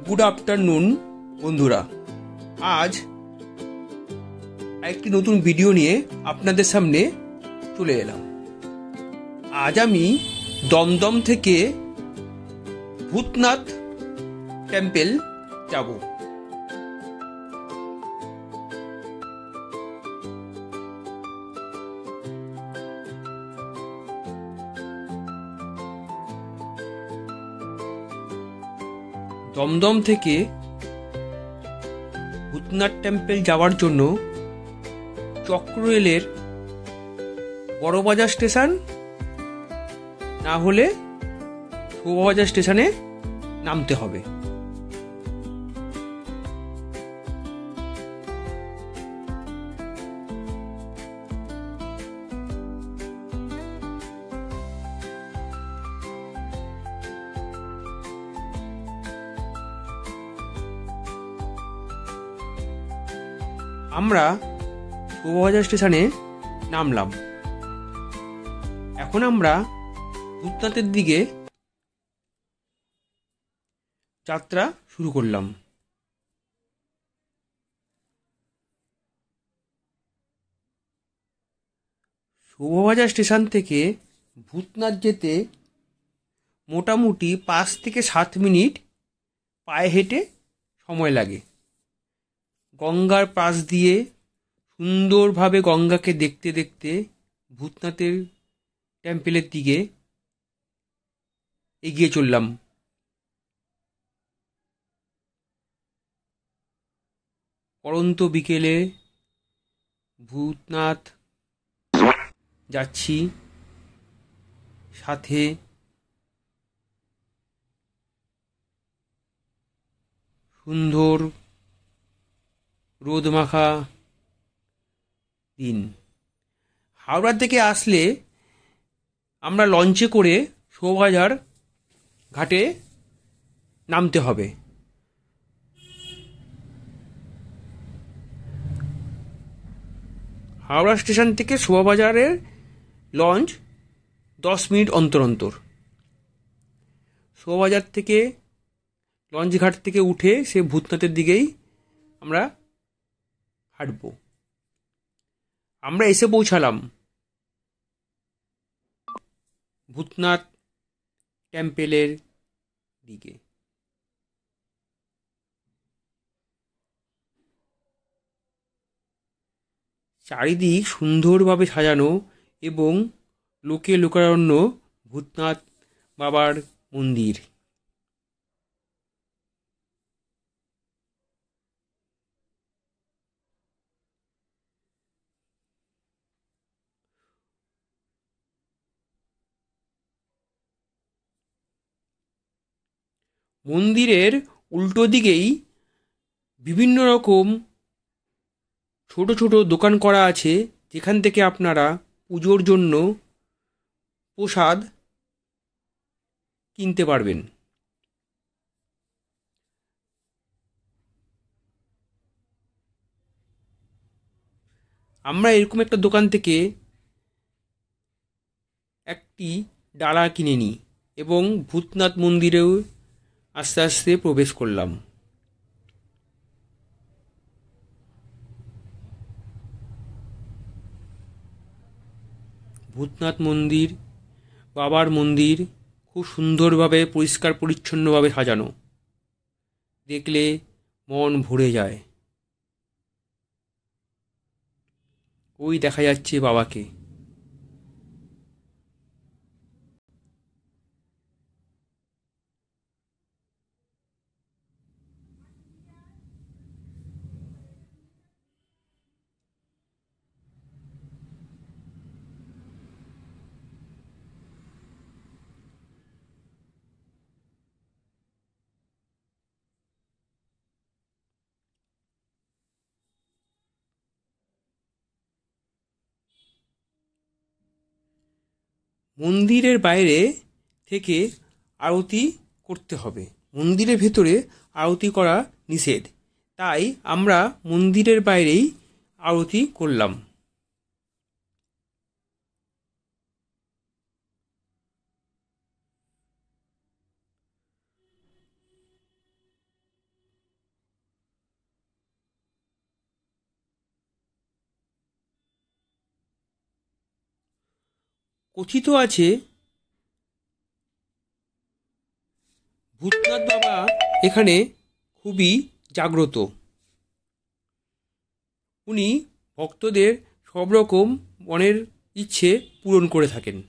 Good afternoon বন্ধুরা, আজ একটি নতুন ভিডিও নিয়ে আপনাদের সামনে চলে এলাম। আজ আমি দমদম থেকে ভূতনাথ টেম্পল যাব। দমদম থেকে ভূতনাথ টেম্পল যাওয়ার জন্য চক্ররেলের বড়বাজার স্টেশন না হলে শোভাবাজার স্টেশনে নামতে হবে। আমরা শোভাবাজার স্টেশনে নামলাম। এখন আমরা ভূতনাথের দিকে যাত্রা শুরু করলাম। শোভাবাজার স্টেশন থেকে ভূতনাথ যেতে মোটামুটি 5 থেকে 7 মিনিট পায়ে হেঁটে সময় লাগে। গঙ্গার পাশ দিয়ে সুন্দরভাবে গঙ্গাকে দেখতে দেখতে ভূতনাথের টেম্পলের দিকে এগিয়ে চললাম। পড়ন্ত বিকেলে ভূতনাথ যাচ্ছি, সাথে সুন্দর রোদমাখা দিন। হাওড়া থেকে আসলে আমরা লঞ্চে করে শোভাবাজার ঘাটে নামতে হবে। হাওড়া স্টেশন থেকে শোভাবাজারের লঞ্চ 10 মিনিট অন্তর অন্তর। শোভাবাজার থেকে লঞ্চ ঘাট থেকে উঠে সে ভূতনাথের দিকেই আমরা হাঁটব। আমরা এসে পৌঁছালাম ভূতনাথ টেম্পলের দিকে। চারিদিক সুন্দরভাবে সাজানো এবং লোকে লোকারণ্য ভূতনাথ বাবার মন্দির। মন্দিরের উল্টো দিকেই বিভিন্ন রকম ছোট ছোট দোকান করা আছে, যেখান থেকে আপনারা পুজোর জন্য প্রসাদ কিনতে পারবেন। আমরা এরকম একটা দোকান থেকে একটি ডালা কিনে নিই এবং ভূতনাথ মন্দিরেও আস্তে আস্তে প্রবেশ করলাম। ভূতনাথ মন্দির, বাবার মন্দির খুব সুন্দরভাবে পরিষ্কার পরিচ্ছন্নভাবে সাজানো, দেখলে মন ভরে যায়। ওই দেখা যাচ্ছে বাবাকে। মন্দিরের বাইরে থেকে আরতি করতে হবে, মন্দিরের ভেতরে আরতি করা নিষেধ। তাই আমরা মন্দিরের বাইরেই আরতি করলাম। কথিত আছে ভূতনাথ বাবা এখানে খুবই জাগ্রত। উনি ভক্তদের সব রকম মনের ইচ্ছে পূরণ করে থাকেন।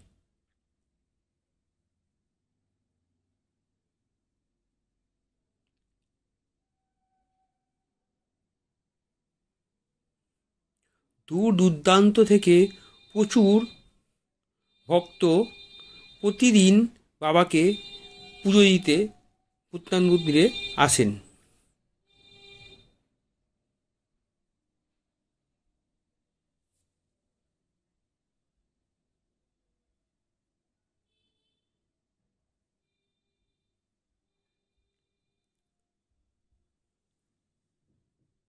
দূর দূরান্ত থেকে প্রচুর ভক্ত প্রতিদিন বাবাকে পুজো দিতে ভূতনাথ মন্দিরে আসেন।